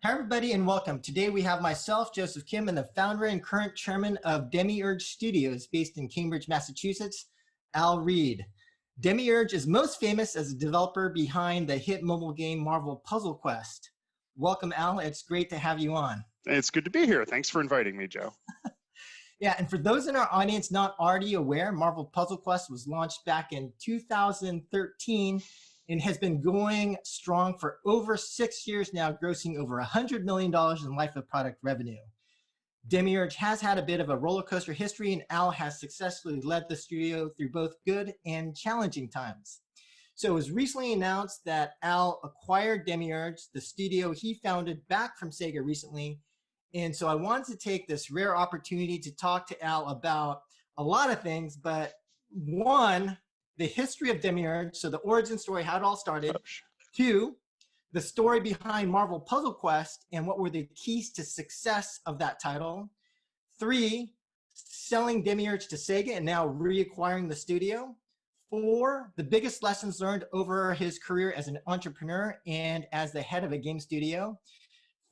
Hi, everybody, and welcome. Today we have myself, Joseph Kim, and the founder and current chairman of Demiurge Studios, based in Cambridge, Massachusetts, Al Reed. Demiurge is most famous as a developer behind the hit mobile game Marvel Puzzle Quest. Welcome, Al. It's great to have you on. It's good to be here. Thanks for inviting me, Joe. Yeah, and for those in our audience not already aware, Marvel Puzzle Quest was launched back in 2013 and has been going strong for over 6 years now, grossing over $100 million in life of product revenue. Demiurge has had a bit of a roller coaster history, and Al has successfully led the studio through both good and challenging times. So it was recently announced that Al acquired Demiurge, the studio he founded back from SEGA recently. And so I wanted to take this rare opportunity to talk to Al about a lot of things, but one, the history of Demiurge, so the origin story, how it all started. Two, the story behind Marvel Puzzle Quest and what were the keys to success of that title. Three, selling Demiurge to SEGA and now reacquiring the studio. Four, the biggest lessons learned over his career as an entrepreneur and as the head of a game studio.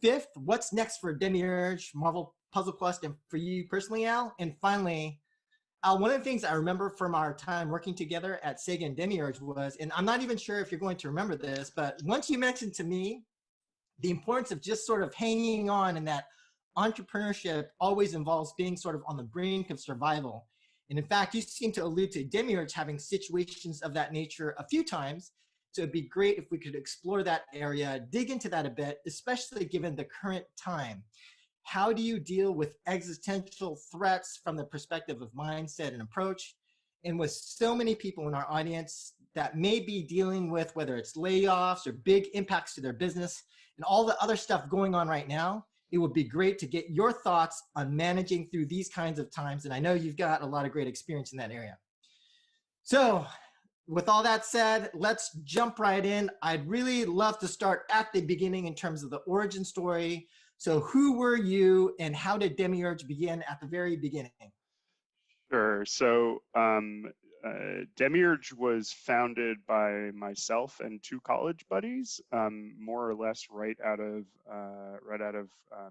Fifth, what's next for Demiurge, Marvel Puzzle Quest, and for you personally, Al? And finally, Al, one of the things I remember from our time working together at SEGA and Demiurge was, and I'm not even sure if you're going to remember this, but once you mentioned to me the importance of just sort of hanging on, and that entrepreneurship always involves being sort of on the brink of survival. And in fact, you seem to allude to Demiurge having situations of that nature a few times. So it'd be great if we could explore that area, dig into that a bit, especially given the current time. How do you deal with existential threats from the perspective of mindset and approach? And with so many people in our audience that may be dealing with whether it's layoffs or big impacts to their business and all the other stuff going on right now, it would be great to get your thoughts on managing through these kinds of times. And I know you've got a lot of great experience in that area. So with all that said, let's jump right in. I'd really love to start at the beginning in terms of the origin story. So who were you and how did Demiurge begin at the very beginning? Sure. So Demiurge was founded by myself and two college buddies, more or less right out of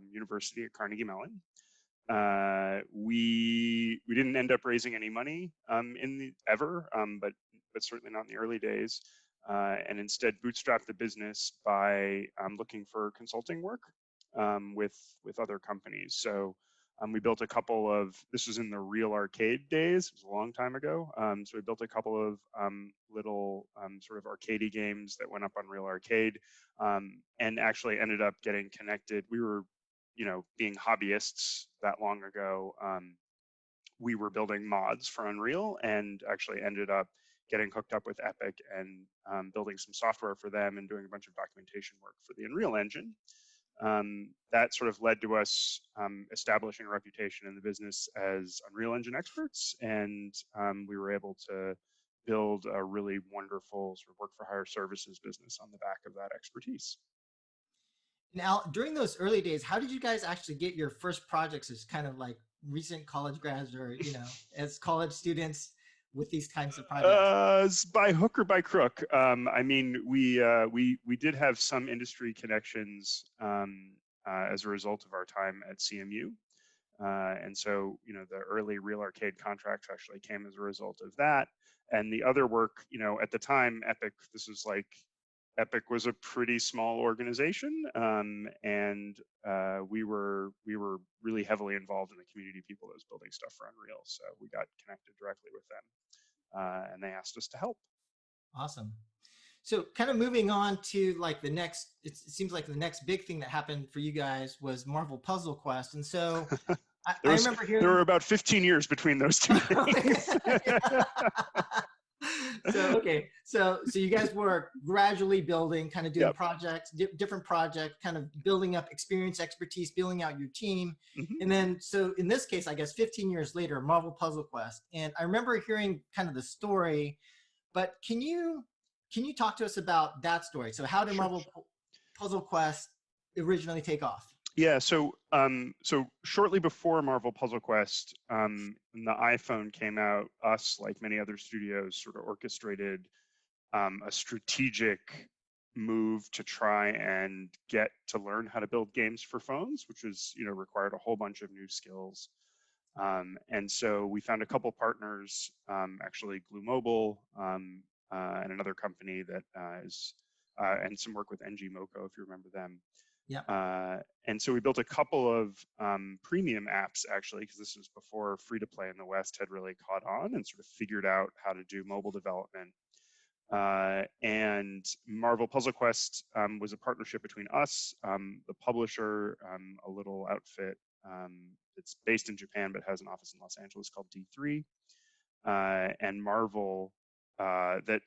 university at Carnegie Mellon. We didn't end up raising any money but certainly not in the early days, and instead bootstrapped the business by looking for consulting work with other companies. So we built a couple of, this was in the Real Arcade days, it was a long time ago. So we built a couple of little sort of arcadey games that went up on Real Arcade, and actually ended up getting connected. We were, being hobbyists that long ago, we were building mods for Unreal and actually ended up getting hooked up with Epic and building some software for them and doing a bunch of documentation work for the Unreal Engine. That sort of led to us establishing a reputation in the business as Unreal Engine experts, and we were able to build a really wonderful sort of work-for-hire services business on the back of that expertise. Now, during those early days, how did you guys actually get your first projects as kind of like recent college grads or, as college students with these kinds of projects? By hook or by crook. I mean, we did have some industry connections as a result of our time at CMU. And so, the early Real Arcade contracts actually came as a result of that. And the other work, at the time, Epic was a pretty small organization, and we were really heavily involved in the community of people that was building stuff for Unreal. So we got connected directly with them, and they asked us to help. Awesome. So kind of moving on to like the next, it seems like the next big thing that happened for you guys was Marvel Puzzle Quest. And so I remember hearing— there were about 15 years between those two things. So you guys were gradually building, kind of doing projects, different projects, kind of building up experience, expertise, building out your team. Mm-hmm. And then, so in this case, I guess 15 years later, Marvel Puzzle Quest. And I remember hearing kind of the story, but can you talk to us about that story? So how did Marvel Puzzle Quest originally take off? Yeah, so shortly before Marvel Puzzle Quest, when the iPhone came out, us, like many other studios, sort of orchestrated a strategic move to try and get to learn how to build games for phones, which was, required a whole bunch of new skills. And so we found a couple partners, actually Glue Mobile, and another company that and some work with NG Moco, if you remember them. Yeah. And so we built a couple of premium apps, actually, because this was before free to play in the West had really caught on and sort of figured out how to do mobile development. And Marvel Puzzle Quest was a partnership between us, the publisher, a little outfit that's based in Japan but has an office in Los Angeles called D3, and Marvel, that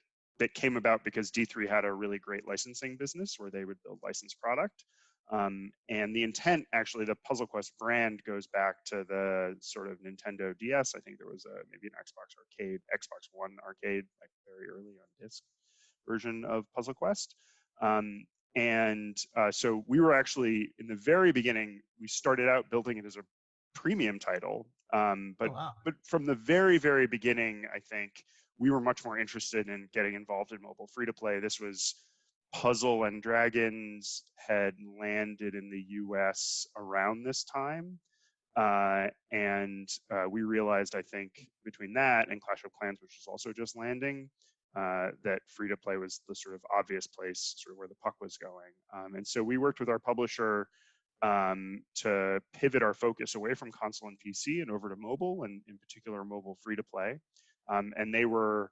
came about because D3 had a really great licensing business where they would build licensed product. And the intent, actually, the Puzzle Quest brand goes back to the sort of Nintendo DS. I think there was maybe an Xbox One arcade, like very early on disc version of Puzzle Quest. So we were actually, in the very beginning, we started out building it as a premium title. But Oh, wow. but from the very, very beginning, I think we were much more interested in getting involved in mobile free to play. This was Puzzle and Dragons had landed in the US around this time. And we realized, I think, between that and Clash of Clans, which was also just landing, that free to play was the sort of obvious place, sort of where the puck was going. And so we worked with our publisher to pivot our focus away from console and PC and over to mobile, and in particular mobile free to play. And they were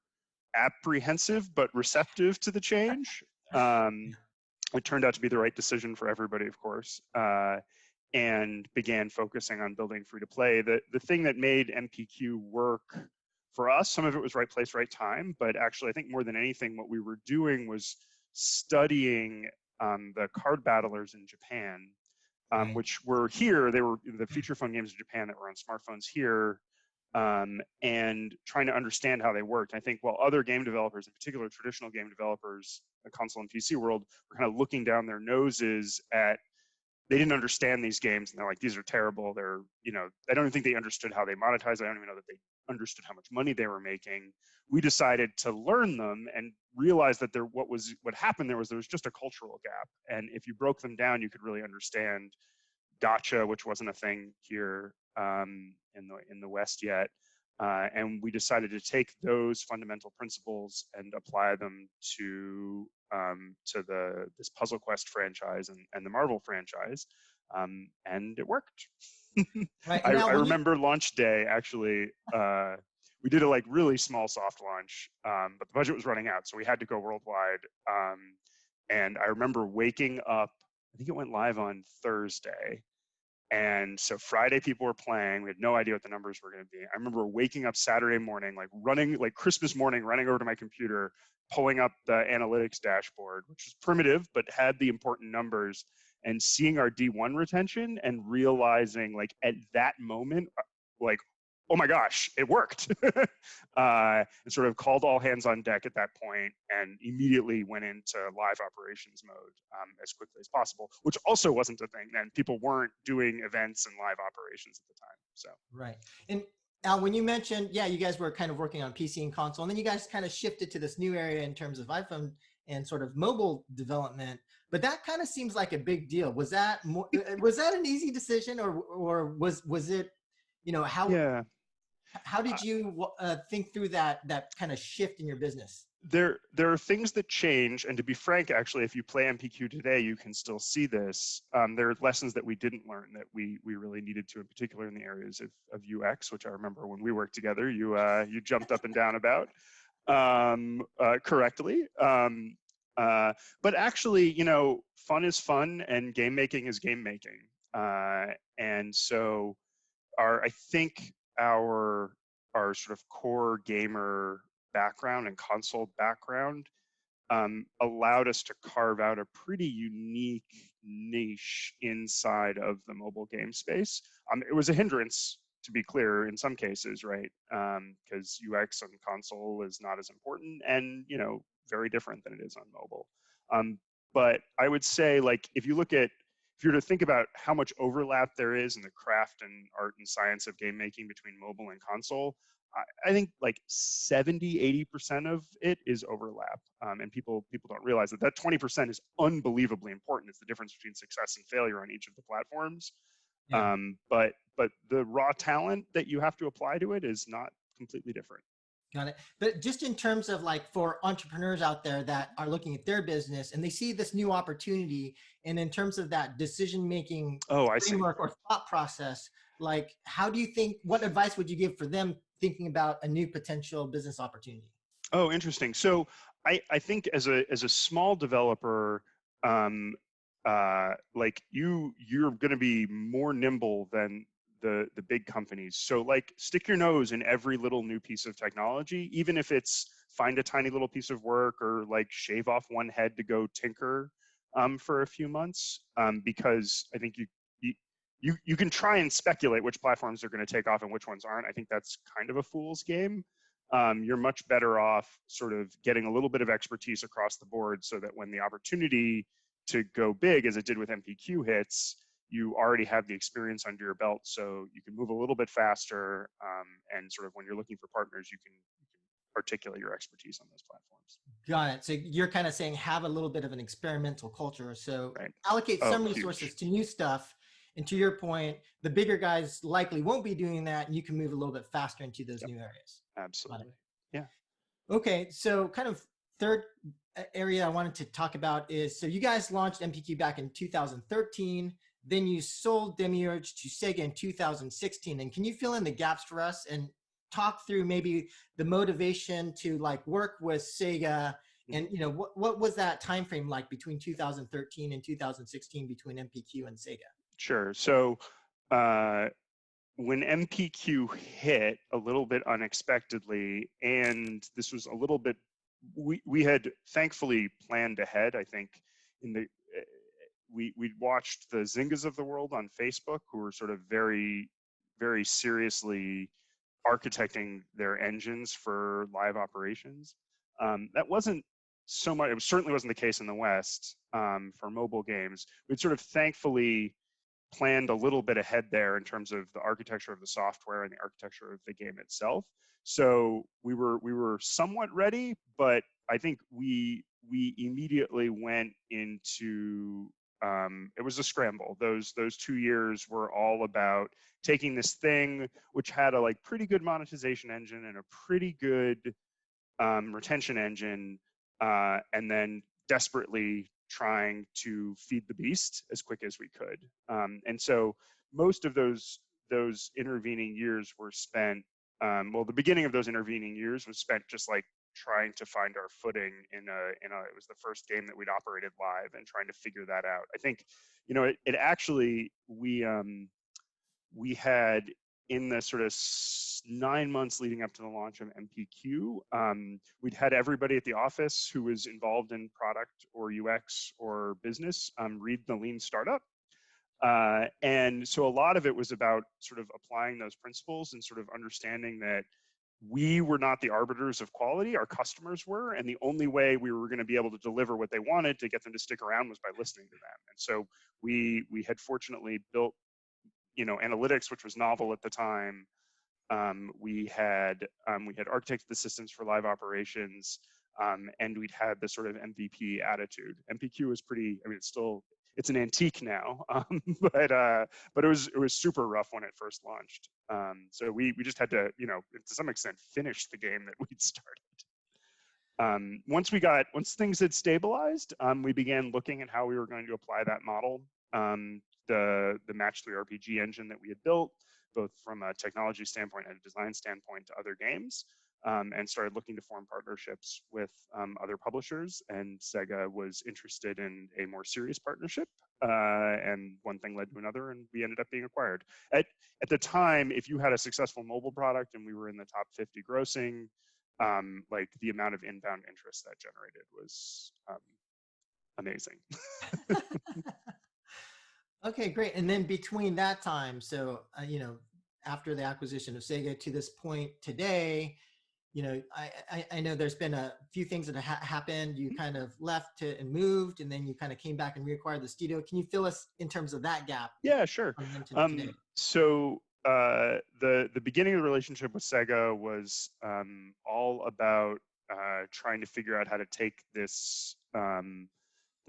apprehensive but receptive to the change. It turned out to be the right decision for everybody, of course, and began focusing on building free to play. The thing that made MPQ work for us, some of it was right place, right time, but actually I think more than anything, what we were doing was studying the card battlers in Japan, Right. which were here. They were the feature phone games in Japan that were on smartphones here, and trying to understand how they worked. I think while other game developers, in particular traditional game developers, the console and PC world, were kind of looking down their noses at, they didn't understand these games, and they're like, these are terrible. They're, I don't even think they understood how they monetize. I don't even know that they understood how much money they were making. We decided to learn them and realize that what happened there was just a cultural gap. And if you broke them down, you could really understand gotcha, which wasn't a thing here in the West yet. And we decided to take those fundamental principles and apply them to this Puzzle Quest franchise and the Marvel franchise, and it worked. Right. And I now when you, remember launch day, actually. We did a really small soft launch, but the budget was running out, so we had to go worldwide. And I remember waking up, I think it went live on Thursday. And so Friday people were playing. We had no idea what the numbers were going to be. I remember waking up Saturday morning, running, Christmas morning, running over to my computer, pulling up the analytics dashboard, which was primitive, but had the important numbers, and seeing our D1 retention and realizing at that moment, oh my gosh, it worked. And sort of called all hands on deck at that point and immediately went into live operations mode as quickly as possible, which also wasn't a thing then. People weren't doing events and live operations at the time. So right. And Al, when you mentioned, yeah, you guys were kind of working on PC and console, and then you guys kind of shifted to this new area in terms of iPhone and sort of mobile development. But that kind of seems like a big deal. Was that an easy decision, or was it, yeah. how did you think through that kind of shift in your business? There are things that change, and to be frank, actually, if you play MPQ today, you can still see this. There are lessons that we didn't learn that we really needed to, in particular in the areas of UX, which I remember when we worked together, you jumped up and down about correctly. But actually, fun is fun, and game making is game making, and so I think our sort of core gamer background and console background allowed us to carve out a pretty unique niche inside of the mobile game space. It was a hindrance, to be clear, in some cases, right? Because UX on console is not as important and, very different than it is on mobile. But I would say, if you were to think about how much overlap there is in the craft and art and science of game making between mobile and console, I think like 70, 80% of it is overlap. And people don't realize that that 20% is unbelievably important. It's the difference between success and failure on each of the platforms. Yeah. But the raw talent that you have to apply to it is not completely different. Got it. But just in terms of like for entrepreneurs out there that are looking at their business and they see this new opportunity, and in terms of that decision-making Oh, I see. framework or thought process, like how do you think, what advice would you give for them thinking about a new potential business opportunity? Oh, interesting. So I think as a small developer, like you're going to be more nimble than the big companies. So like stick your nose in every little new piece of technology, even if it's find a tiny little piece of work or like shave off one head to go tinker for a few months, because I think you can try and speculate which platforms are going to take off and which ones aren't. I think that's kind of a fool's game. You're much better off sort of getting a little bit of expertise across the board so that when the opportunity to go big, as it did with MPQ, hits, you already have the experience under your belt, so you can move a little bit faster. And sort of when you're looking for partners, you can articulate your expertise on those platforms. Got it. So you're kind of saying have a little bit of an experimental culture. So Right. allocate Oh, some resources huge. to new stuff. And to your point, the bigger guys likely won't be doing that, and you can move a little bit faster into those Yep. new areas. Got it. Absolutely. Yeah. Okay, so kind of third area I wanted to talk about is, so you guys launched MPQ back in 2013, then you sold Demiurge to SEGA in 2016. And can you fill in the gaps for us and talk through maybe the motivation to like work with SEGA, and you know what was that time frame like between 2013 and 2016 between MPQ and SEGA? Sure. So uh, when MPQ hit a little bit unexpectedly, and this was a little bit, we had thankfully planned ahead. I think in the we watched the Zyngas of the world on Facebook, who were sort of very seriously architecting their engines for live operations. That wasn't so much. It certainly wasn't the case in the West for mobile games. We'd sort of thankfully planned a little bit ahead there in terms of the architecture of the software and the architecture of the game itself. So we were somewhat ready, but I think we immediately went into it was a scramble. Those 2 years were all about taking this thing which had a like pretty good monetization engine and a pretty good retention engine, and then desperately trying to feed the beast as quick as we could. And so most of those intervening years were spent. Well, the beginning of those intervening years was spent just like trying to find our footing in a. It was the first game that we'd operated live and trying to figure that out. I think, it actually we had in the sort of 9 months leading up to the launch of MPQ, we'd had everybody at the office who was involved in product or UX or business read the Lean Startup. And so a lot of it was about sort of applying those principles and sort of understanding that we were not the arbiters of quality, our customers were, and the only way we were going to be able to deliver what they wanted to get them to stick around was by listening to them. And so we had fortunately built analytics, which was novel at the time. We had architected the systems for live operations, and we'd had the sort of MVP attitude. MPQ was pretty. I mean, it's an antique now, but it was super rough when it first launched. So we just had to, to some extent, finish the game that we'd started. Once things had stabilized, we began looking at how we were going to apply that model. The Match 3 RPG engine that we had built, both from a technology standpoint and a design standpoint, to other games, and started looking to form partnerships with other publishers. And SEGA was interested in a more serious partnership, and one thing led to another, and we ended up being acquired. At the time, if you had a successful mobile product and we were in the top 50 grossing, like the amount of inbound interest that generated was amazing. Okay, great. And then between that time, so after the acquisition of SEGA to this point today, I know there's been a few things that have happened. You kind of left and moved, and then you kind of came back and reacquired the studio. Can you fill us in terms of that gap? Yeah, sure. From then to today? So the beginning of the relationship with Sega was all about trying to figure out how to take this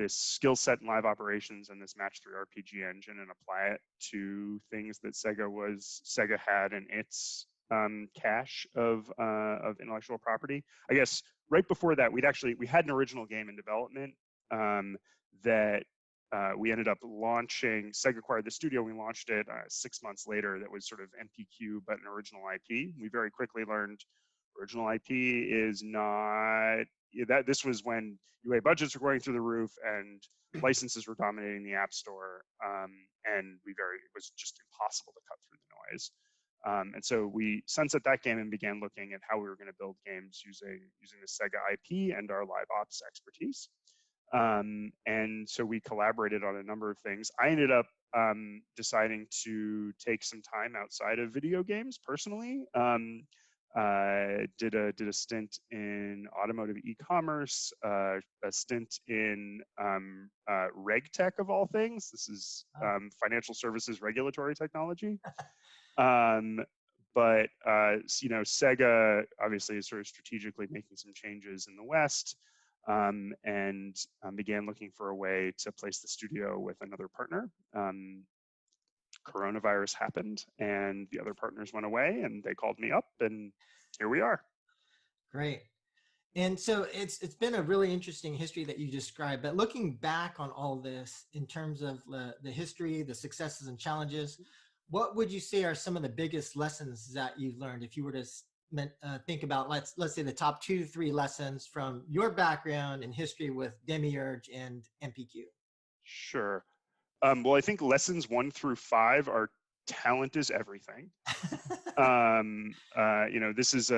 skill set in live operations and this match 3 RPG engine and apply it to things that Sega had in its cache of intellectual property. I guess right before that, we had an original game in development that we ended up launching. Sega acquired the studio. We launched it 6 months later. That was sort of MPQ, but an original IP. We very quickly learned original IP is not that. This was when UA budgets were going through the roof and licenses were dominating the App Store, and it was just impossible to cut through the noise. And so we sunset that game and began looking at how we were going to build games using the Sega IP and our live ops expertise. And so we collaborated on a number of things. I ended up deciding to take some time outside of video games personally. Did a stint in automotive e-commerce, a stint in RegTech of all things. This is financial services regulatory technology. But Sega obviously is sort of strategically making some changes in the West, and began looking for a way to place the studio with another partner. Coronavirus happened, and the other partners went away, and they called me up, and here we are. Great. And so it's been a really interesting history that you described, but looking back on all this in terms of the history, the successes and challenges, what would you say are some of the biggest lessons that you've learned? If you were to think about, let's say the top 2 to 3 lessons from your background in history with Demiurge and MPQ. Sure. Well, I think lessons 1 through 5 are talent is everything. This is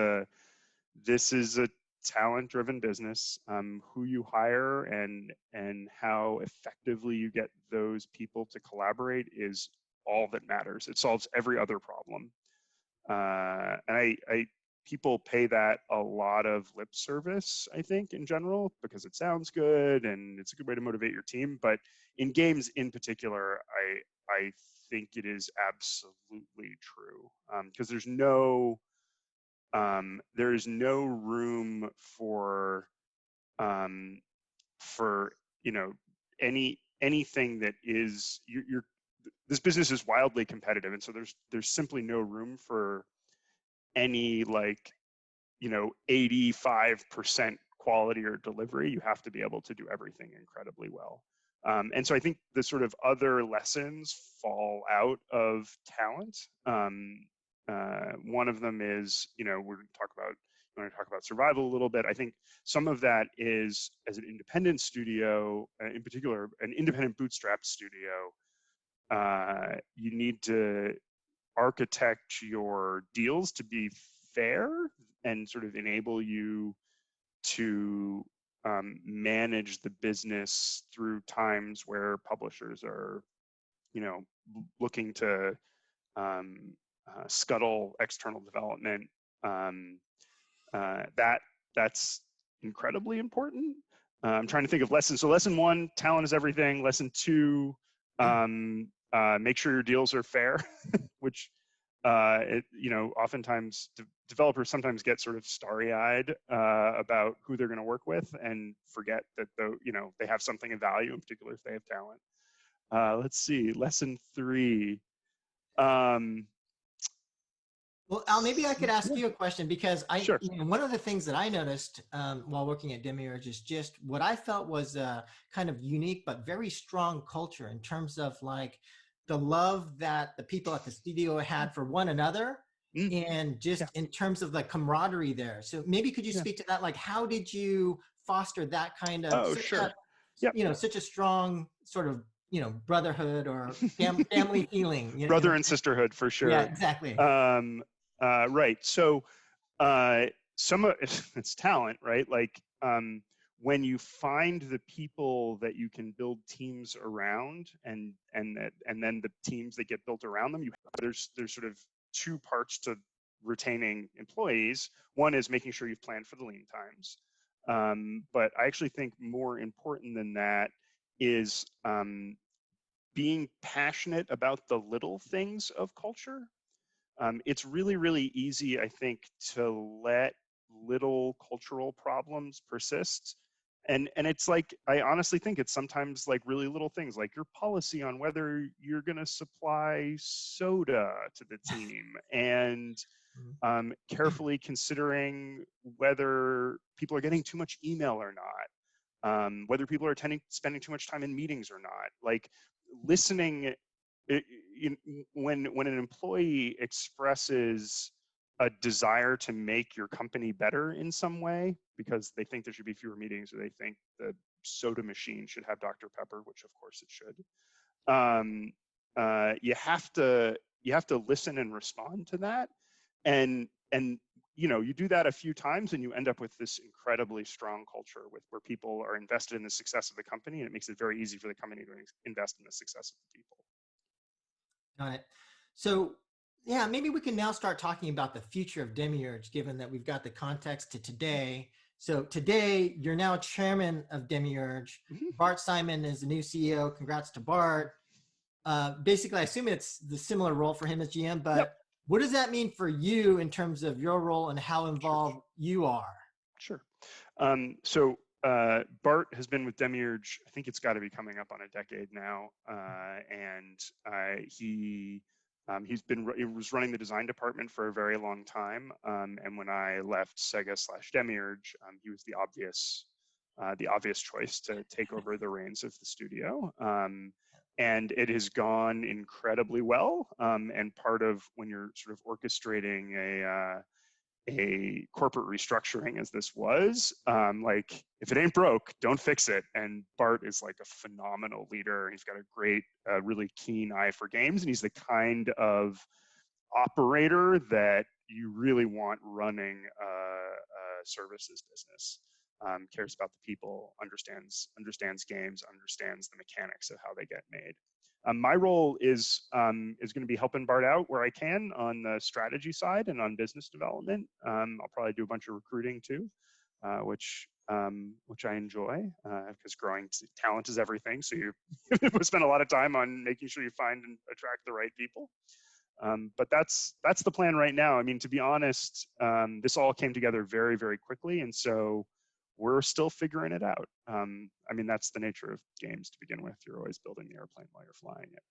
a talent-driven business. Who you hire and how effectively you get those people to collaborate is all that matters. It solves every other problem. And people pay that a lot of lip service, I think, in general, because it sounds good and it's a good way to motivate your team. But in games in particular, I think it is absolutely true, because there is no room for anything that is this business is wildly competitive, and so there's simply no room for any 85% quality or delivery. You have to be able to do everything incredibly well. And so I think the sort of other lessons fall out of talent. One of them is, we're going to talk about survival a little bit. I think some of that is, as an independent studio, in particular, an independent bootstrap studio, you need to architect your deals to be fair and sort of enable you to manage the business through times where publishers are, looking to scuttle external development. That's incredibly important. I'm trying to think of lessons. So lesson 1, talent is everything. Lesson 2, make sure your deals are fair, which oftentimes developers sometimes get sort of starry-eyed about who they're going to work with and forget that they have something of value, in particular if they have talent. Let's see, lesson 3. Well, Al, maybe I could ask you a question, because Sure. One of the things that I noticed while working at Demiurge is just what I felt was a kind of unique but very strong culture in terms of the love that the people at the studio had for one another, and just in terms of the camaraderie there. So maybe could you speak to that? How did you foster that kind of such a strong sort of brotherhood or family feeling? Brother and sisterhood, for sure. Yeah, exactly. Right. So some of it's talent, right? When you find the people that you can build teams around, and then the teams that get built around them, there's sort of 2 parts to retaining employees. One is making sure you've planned for the lean times. But I actually think more important than that is being passionate about the little things of culture. it's really, really easy, I think, to let little cultural problems persist. And it's like, I honestly think it's sometimes like really little things, like your policy on whether you're going to supply soda to the team, and Mhm. carefully considering whether people are getting too much email or not, whether people are spending too much time in meetings or not. Like listening, it, when an employee expresses a desire to make your company better in some way because they think there should be fewer meetings, or they think the soda machine should have Dr. Pepper, which of course it should, um, you have to listen and respond to that, and you do that a few times and you end up with this incredibly strong culture with where people are invested in the success of the company, and it makes it very easy for the company to invest in the success of the people. Got it. So, yeah, maybe we can now start talking about the future of Demiurge, given that we've got the context to today. So, today, you're now chairman of Demiurge. Mhm. Bart Simon is the new CEO. Congrats to Bart. Basically, I assume it's the similar role for him as GM, Yep. but what does that mean for you in terms of your role and how Sure. involved you are? Sure. So Bart has been with Demiurge, I think it's got to be coming up on a decade now, and he was running the design department for a very long time. And when I left Sega slash Demiurge, he was the obvious choice to take over the reins of the studio. And it has gone incredibly well. And part of when you're sort of orchestrating a corporate restructuring as this was, like if it ain't broke, don't fix it. And Bart is like a phenomenal leader. He's got a great, really keen eye for games, and he's the kind of operator that you really want running a services business. Cares about the people, understands games, understands the mechanics of how they get made. My role is going to be helping Bart out where I can on the strategy side and on business development. I'll probably do a bunch of recruiting too, which I enjoy, because growing talent is everything. So you spend a lot of time on making sure you find and attract the right people. But that's the plan right now. I mean, to be honest, this all came together very, very quickly, and so we're still figuring it out. I mean, that's the nature of games to begin with. You're always building the airplane while you're flying it.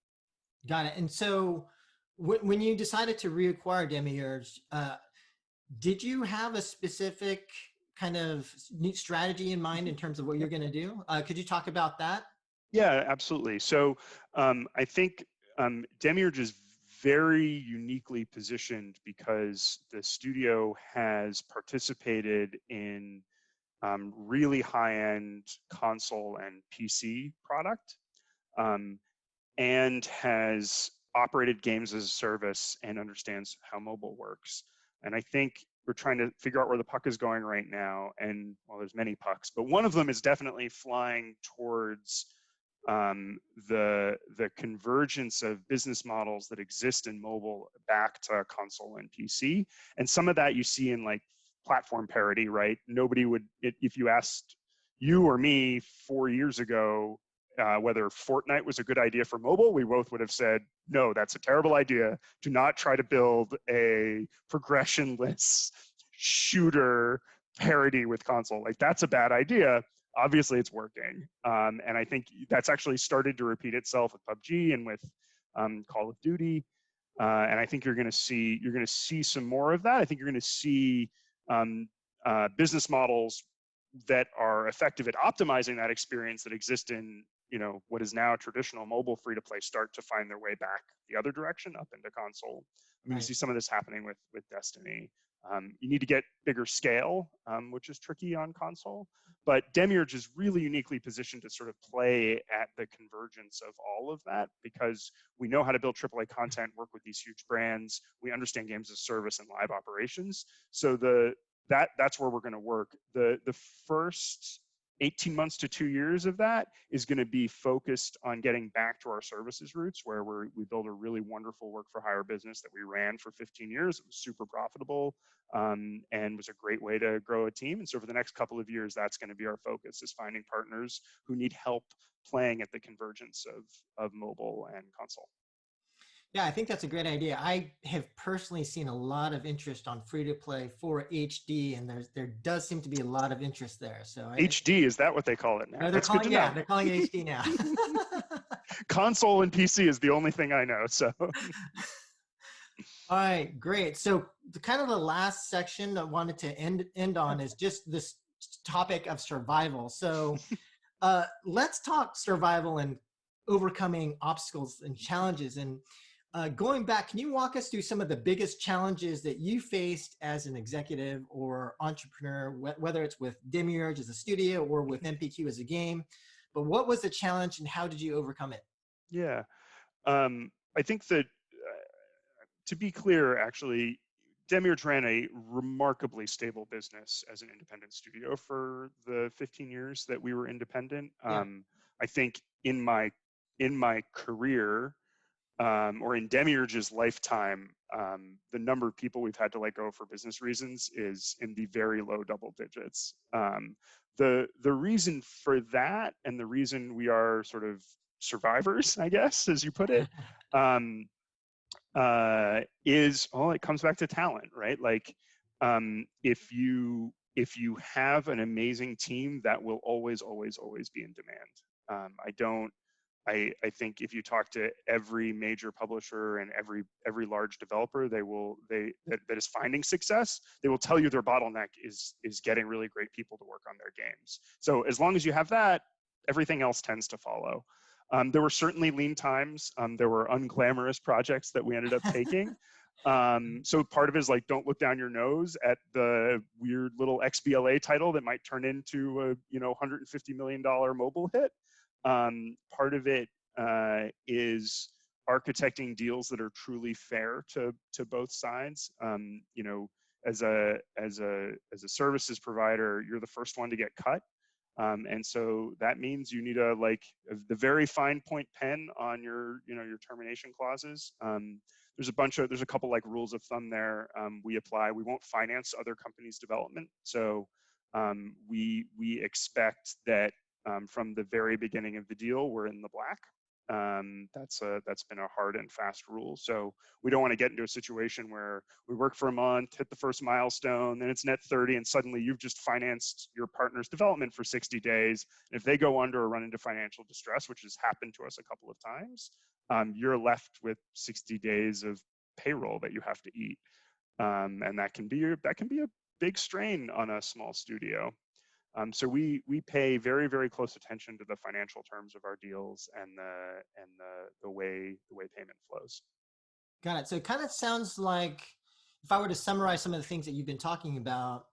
Got it. And so, when you decided to reacquire Demiurge, did you have a specific kind of neat strategy in mind in terms of what you're going to do? Could you talk about that? Yeah, absolutely. So I think Demiurge is very uniquely positioned because the studio has participated in really high-end console and PC product, um, and has operated games as a service and understands how mobile works. And I think we're trying to figure out where the puck is going right now. And well, there's many pucks, but one of them is definitely flying towards the convergence of business models that exist in mobile back to console and PC. And some of that you see in like platform parity, right? Nobody would, if you asked you or me 4 years ago whether Fortnite was a good idea for mobile, we both would have said, no, that's a terrible idea. Do not try to build a progressionless shooter parity with console. Like, that's a bad idea. Obviously, it's working. And I think that's actually started to repeat itself with PUBG and with Call of Duty. And I think you're going to see some more of that. I think you're going to see business models that are effective at optimizing that experience that exist in what is now traditional mobile free to play start to find their way back the other direction up into console. I mean, you Right. see some of this happening with Destiny. You need to get bigger scale, which is tricky on console. But Demiurge is really uniquely positioned to sort of play at the convergence of all of that because we know how to build AAA content, work with these huge brands. We understand games as service and live operations. So that's where we're going to work. The first 18 months to 2 years of that is going to be focused on getting back to our services roots, where we build a really wonderful work for hire business that we ran for 15 years. It was super profitable, and was a great way to grow a team. And so for the next couple of years, that's going to be our focus, is finding partners who need help playing at the convergence of mobile and console. Yeah, I think that's a great idea. I have personally seen a lot of interest on free to play for HD, and there does seem to be a lot of interest there. So HD, is that what they call it now? no, they're That's good calling, to yeah, know. they're calling it HD now. Console and PC is the only thing I know. So All right, great. So the kind of the last section I wanted to end on is just this topic of survival. So let's talk survival and overcoming obstacles and challenges. And going back, can you walk us through some of the biggest challenges that you faced as an executive or entrepreneur, whether it's with Demiurge as a studio or with MPQ as a game? But what was the challenge and how did you overcome it? yeah, I think that to be clear, actually, Demiurge ran a remarkably stable business as an independent studio for the 15 years that we were independent. Yeah. I think in my career, or in Demiurge's lifetime, the number of people we've had to let go for business reasons is in the very low double digits. The reason for that, and the reason we are sort of survivors, I guess, as you put it, um, is, well, it comes back to talent, right? Like, if you have an amazing team, that will always, always, always be in demand. I don't. I think if you talk to every major publisher and every large developer, that is finding success, they will tell you their bottleneck is getting really great people to work on their games. So as long as you have that, everything else tends to follow. There were certainly lean times. There were unglamorous projects that we ended up taking. So part of it is like, don't look down your nose at the weird little XBLA title that might turn into a $150 million mobile hit. Part of it is architecting deals that are truly fair to both sides. As a services provider, you're the first one to get cut. And so that means you need the very fine point pen on your termination clauses. There's a couple like rules of thumb there. We apply. We won't finance other companies' development. So we expect that from the very beginning of the deal, we're in the black. That's been a hard and fast rule. So we don't want to get into a situation where we work for a month, hit the first milestone, then it's net 30, and suddenly you've just financed your partner's development for 60 days. And if they go under or run into financial distress, which has happened to us a couple of times, you're left with 60 days of payroll that you have to eat, and that can be a big strain on a small studio. So we pay very, very close attention to the financial terms of our deals and the way payment flows. Got it. So it kind of sounds like, if I were to summarize some of the things that you've been talking about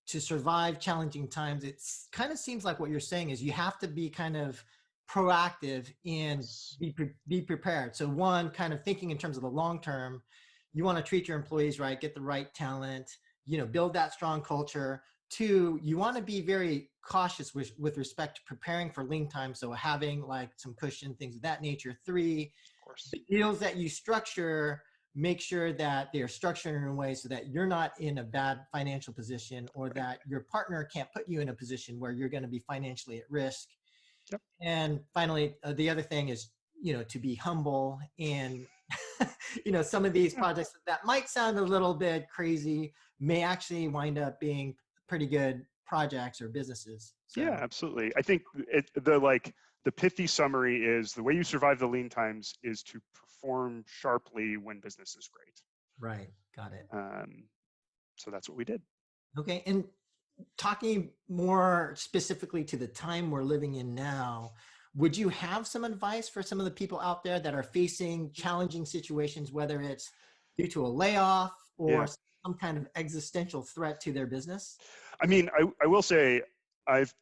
to survive challenging times, it kind of seems like what you're saying is you have to be kind of proactive and Yes. be prepared. So one, kind of thinking in terms of the long term, you want to treat your employees right, get the right talent, build that strong culture. Two, you want to be very cautious with respect to preparing for lean time. So having like some cushion, things of that nature. Three, Of course. the deals that you structure, make sure that they are structured in a way so that you're not in a bad financial position, or Right. that your partner can't put you in a position where you're going to be financially at risk. Yep. And finally, the other thing is, to be humble. And some of these Yeah. projects that might sound a little bit crazy may actually wind up being pretty good projects or businesses. Yeah, So absolutely. I think the pithy summary is the way you survive the lean times is to perform sharply when business is great. right, got it. So that's what we did. Okay, and talking more specifically to the time we're living in now, would you have some advice for some of the people out there that are facing challenging situations, whether it's due to a layoff or Yeah. some kind of existential threat to their business? I mean, I will say I've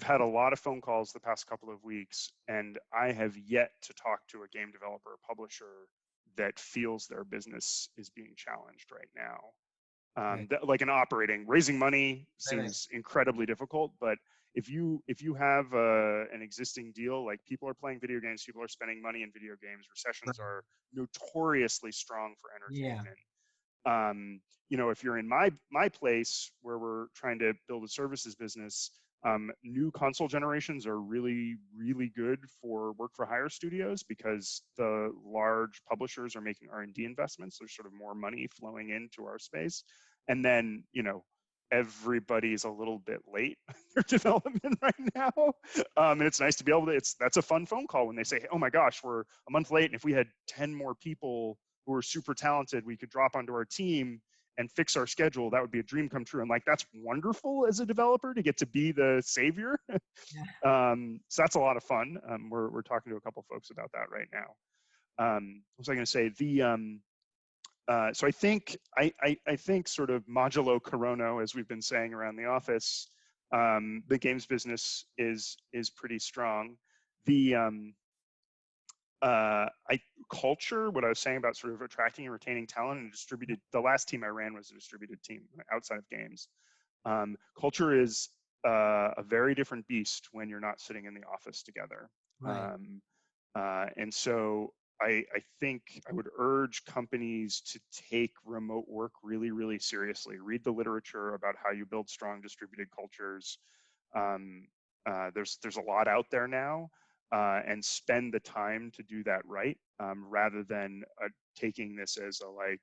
had a lot of phone calls the past couple of weeks, and I have yet to talk to a game developer or publisher that feels their business is being challenged right now. Right, Like raising money right, right. seems incredibly difficult, but if you have an existing deal, like people are playing video games, people are spending money in video games, Right. recessions are notoriously strong for Yeah, entertainment. If you're in my place where we're trying to build a services business, New console generations are really, really good for work for hire studios because the large publishers are making R&D investments. There's sort of more money flowing into our space. And then, everybody's a little bit late in their development right now. And it's nice to be able to, that's a fun phone call when they say, oh my gosh, we're a month late. And if we had 10 more people who are super talented, we could drop onto our team and fix our schedule. That would be a dream come true. And like, that's wonderful as a developer to get to be the savior. Yeah. So that's a lot of fun. We're talking to a couple folks about that right now. What was I going to say? So I think sort of modulo corono, as we've been saying around the office, the games business is pretty strong. The culture, what I was saying about sort of attracting and retaining talent and distributed, the last team I ran was a distributed team outside of games. Culture is a very different beast when you're not sitting in the office together. Right. And so I think I would urge companies to take remote work really, really seriously. Read the literature about how you build strong distributed cultures. There's a lot out there now, and spend the time to do that right, rather than taking this as a like,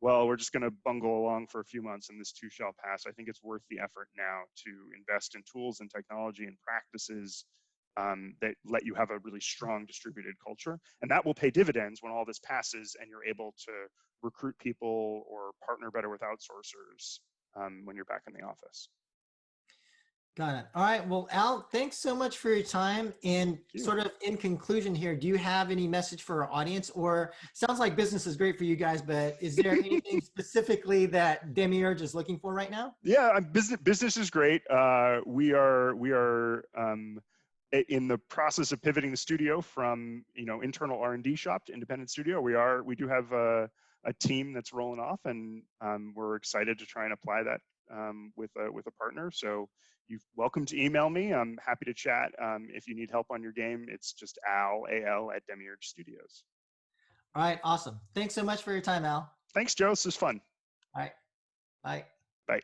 well, we're just going to bungle along for a few months and this too shall pass. I think it's worth the effort now to invest in tools and technology and practices that let you have a really strong distributed culture. And that will pay dividends when all this passes and you're able to recruit people or partner better with outsourcers when you're back in the office. Got it. All right. Well, Al, thanks so much for your time. And sort of in conclusion here, do you have any message for our audience? Or sounds like business is great for you guys, but is there anything specifically that Demiurge is looking for right now? Yeah, business is great. We are in the process of pivoting the studio from internal R&D shop to independent studio. We do have a team that's rolling off, and we're excited to try and apply that with a partner. So you're welcome to email me. I'm happy to chat. If you need help on your game, it's just AL at Demiurge Studios. All right. Awesome. Thanks so much for your time, Al. Thanks, Joe. This is fun. All right. Bye. Bye.